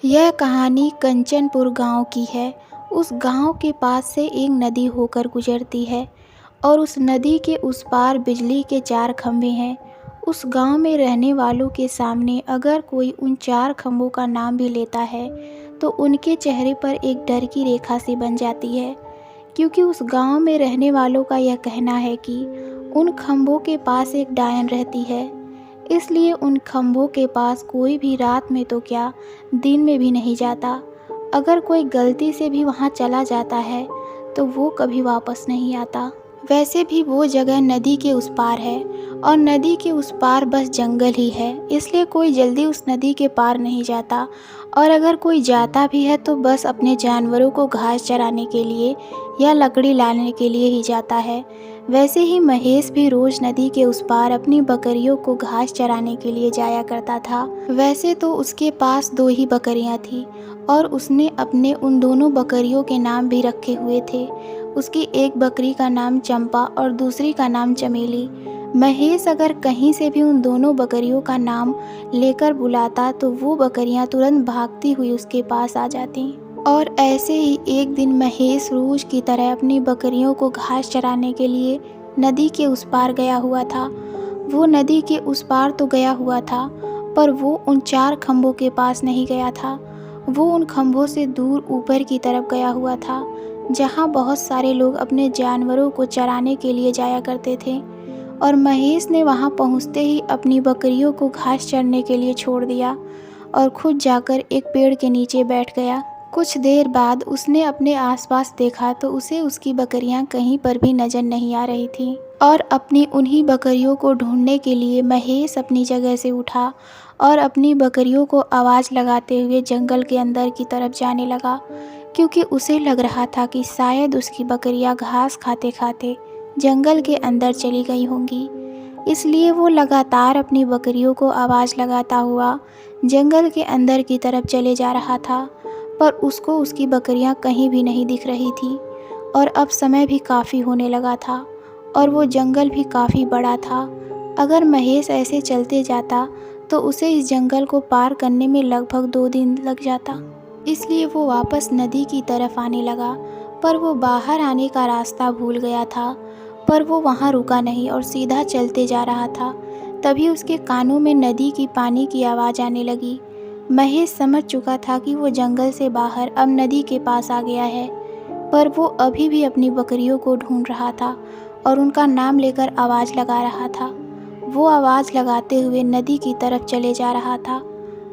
यह कहानी कंचनपुर गांव की है। उस गांव के पास से एक नदी होकर गुजरती है और उस नदी के उस पार बिजली के 4 खंभे हैं। उस गांव में रहने वालों के सामने अगर कोई उन 4 खंभों का नाम भी लेता है तो उनके चेहरे पर एक डर की रेखा सी बन जाती है, क्योंकि उस गांव में रहने वालों का यह कहना है कि उन खंभों के पास एक डायन रहती है। इसलिए उन खंभों के पास कोई भी रात में तो क्या, दिन में भी नहीं जाता। अगर कोई गलती से भी वहाँ चला जाता है तो वो कभी वापस नहीं आता। वैसे भी वो जगह नदी के उस पार है और नदी के उस पार बस जंगल ही है, इसलिए कोई जल्दी उस नदी के पार नहीं जाता। और अगर कोई जाता भी है तो बस अपने जानवरों को घास चराने के लिए या लकड़ी लाने के लिए ही जाता है। वैसे ही महेश भी रोज नदी के उस पार अपनी बकरियों को घास चराने के लिए जाया करता था। वैसे तो उसके पास 2 ही बकरियां थी और उसने अपने उन दोनों बकरियों के नाम भी रखे हुए थे। उसकी एक बकरी का नाम चंपा और दूसरी का नाम चमेली। महेश अगर कहीं से भी उन दोनों बकरियों का नाम लेकर बुलाता तो वो बकरियां तुरंत भागती हुई उसके पास आ जाती। और ऐसे ही एक दिन महेश रोज की तरह अपनी बकरियों को घास चराने के लिए नदी के उस पार गया हुआ था। वो नदी के उस पार तो गया हुआ था, पर वो उन 4 खंभों के पास नहीं गया था। वो उन खंभों से दूर ऊपर की तरफ गया हुआ था, जहाँ बहुत सारे लोग अपने जानवरों को चराने के लिए जाया करते थे। और महेश ने वहाँ पहुँचते ही अपनी बकरियों को घास चरने के लिए छोड़ दिया और खुद जाकर एक पेड़ के नीचे बैठ गया। कुछ देर बाद उसने अपने आसपास देखा तो उसे उसकी बकरियां कहीं पर भी नजर नहीं आ रही थीं। और अपनी उन्हीं बकरियों को ढूंढने के लिए महेश अपनी जगह से उठा और अपनी बकरियों को आवाज़ लगाते हुए जंगल के अंदर की तरफ जाने लगा, क्योंकि उसे लग रहा था कि शायद उसकी बकरियां घास खाते खाते जंगल के अंदर चली गई होंगी। इसलिए वो लगातार अपनी बकरियों को आवाज़ लगाता हुआ जंगल के अंदर की तरफ चले जा रहा था, पर उसको उसकी बकरियां कहीं भी नहीं दिख रही थी। और अब समय भी काफ़ी होने लगा था और वो जंगल भी काफ़ी बड़ा था। अगर महेश ऐसे चलते जाता तो उसे इस जंगल को पार करने में लगभग 2 दिन लग जाता। इसलिए वो वापस नदी की तरफ आने लगा, पर वो बाहर आने का रास्ता भूल गया था। पर वो वहाँ रुका नहीं और सीधा चलते जा रहा था। तभी उसके कानों में नदी की पानी की आवाज़ आने लगी। महेश समझ चुका था कि वो जंगल से बाहर अब नदी के पास आ गया है, पर वो अभी भी अपनी बकरियों को ढूंढ रहा था और उनका नाम लेकर आवाज़ लगा रहा था। वो आवाज़ लगाते हुए नदी की तरफ चले जा रहा था,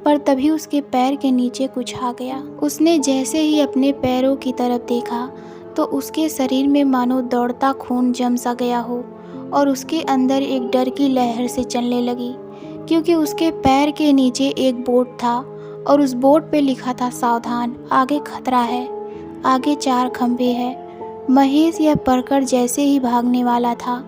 पर तभी उसके पैर के नीचे कुछ आ गया। उसने जैसे ही अपने पैरों की तरफ देखा तो उसके शरीर में मानो दौड़ता खून जम सा गया हो और उसके अंदर एक डर की लहर से चलने लगी, क्योंकि उसके पैर के नीचे एक बोर्ड था और उस बोर्ड पे लिखा था, सावधान, आगे खतरा है, आगे 4 खंभे हैं। महेश यह पढ़कर जैसे ही भागने वाला था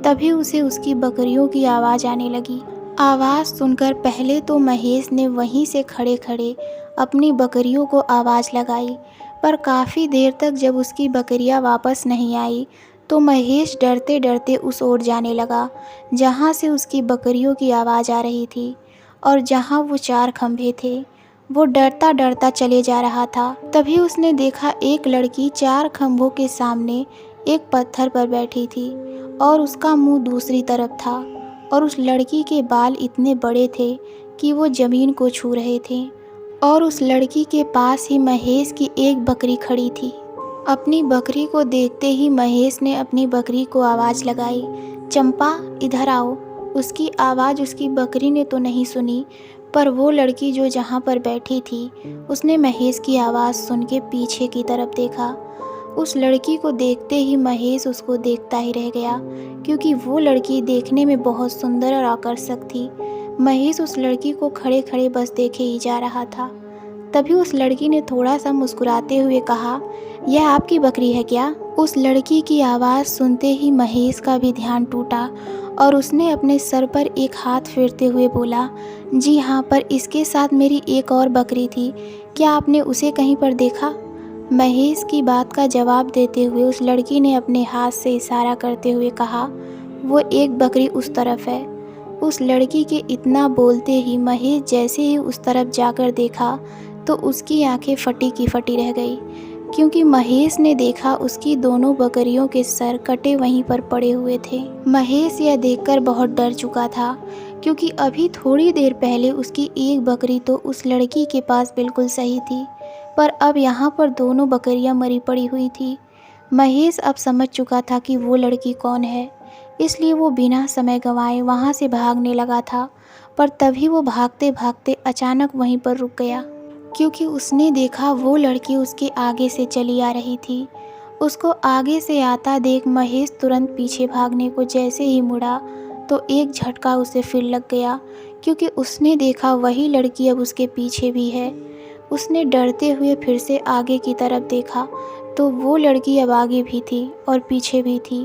तभी उसे उसकी बकरियों की आवाज़ आने लगी। आवाज़ सुनकर पहले तो महेश ने वहीं से खड़े खड़े अपनी बकरियों को आवाज़ लगाई, पर काफ़ी देर तक जब उसकी बकरियां वापस नहीं आई तो महेश डरते डरते उस ओर जाने लगा जहाँ से उसकी बकरियों की आवाज़ आ रही थी और जहाँ वो 4 खंभे थे। वो डरता डरता चले जा रहा था। तभी उसने देखा एक लड़की 4 खंभों के सामने एक पत्थर पर बैठी थी और उसका मुंह दूसरी तरफ था और उस लड़की के बाल इतने बड़े थे कि वो ज़मीन को छू रहे थे। और उस लड़की के पास ही महेश की एक बकरी खड़ी थी। अपनी बकरी को देखते ही महेश ने अपनी बकरी को आवाज़ लगाई, चंपा इधर आओ। उसकी आवाज़ उसकी बकरी ने तो नहीं सुनी, पर वो लड़की जो जहाँ पर बैठी थी उसने महेश की आवाज़ सुन के पीछे की तरफ देखा। उस लड़की को देखते ही महेश उसको देखता ही रह गया, क्योंकि वो लड़की देखने में बहुत सुंदर और आकर्षक थी। महेश उस लड़की को खड़े खड़े बस देखे ही जा रहा था। तभी उस लड़की ने थोड़ा सा मुस्कुराते हुए कहा, यह आपकी बकरी है क्या? उस लड़की की आवाज़ सुनते ही महेश का भी ध्यान टूटा और उसने अपने सर पर एक हाथ फेरते हुए बोला, जी हाँ, पर इसके साथ मेरी एक और बकरी थी, क्या आपने उसे कहीं पर देखा? महेश की बात का जवाब देते हुए उस लड़की ने अपने हाथ से इशारा करते हुए कहा, वो एक बकरी उस तरफ है। उस लड़की के इतना बोलते ही महेश जैसे ही उस तरफ जाकर देखा तो उसकी आंखें फटी की फटी रह गई, क्योंकि महेश ने देखा उसकी दोनों बकरियों के सर कटे वहीं पर पड़े हुए थे। महेश यह देखकर बहुत डर चुका था, क्योंकि अभी थोड़ी देर पहले उसकी एक बकरी तो उस लड़की के पास बिल्कुल सही थी, पर अब यहाँ पर दोनों बकरियाँ मरी पड़ी हुई थी। महेश अब समझ चुका था कि वो लड़की कौन है, इसलिए वो बिना समय गंवाए वहाँ से भागने लगा था। पर तभी वो भागते भागते अचानक वहीं पर रुक गया, क्योंकि उसने देखा वो लड़की उसके आगे से चली आ रही थी। उसको आगे से आता देख महेश तुरंत पीछे भागने को जैसे ही मुड़ा तो एक झटका उसे फिर लग गया, क्योंकि उसने देखा वही लड़की अब उसके पीछे भी है। उसने डरते हुए फिर से आगे की तरफ देखा तो वो लड़की अब आगे भी थी और पीछे भी थी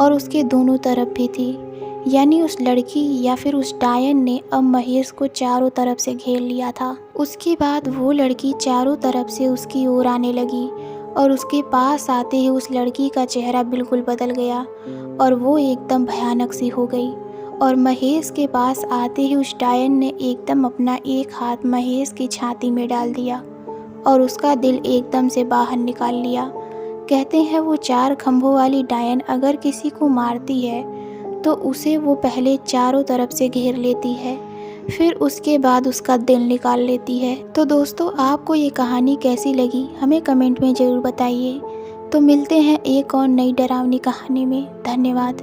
और उसके दोनों तरफ भी थी। यानी उस लड़की या फिर उस डायन ने अब महेश को चारों तरफ से घेर लिया था। उसके बाद वो लड़की चारों तरफ से उसकी ओर आने लगी और उसके पास आते ही उस लड़की का चेहरा बिल्कुल बदल गया और वो एकदम भयानक सी हो गई। और महेश के पास आते ही उस डायन ने एकदम अपना एक हाथ महेश की छाती में डाल दिया और उसका दिल एकदम से बाहर निकाल लिया। कहते हैं वो 4 खंभों वाली डायन अगर किसी को मारती है तो उसे वो पहले चारों तरफ से घेर लेती है, फिर उसके बाद उसका दिल निकाल लेती है। तो दोस्तों, आपको ये कहानी कैसी लगी हमें कमेंट में ज़रूर बताइए। तो मिलते हैं एक और नई डरावनी कहानी में। धन्यवाद।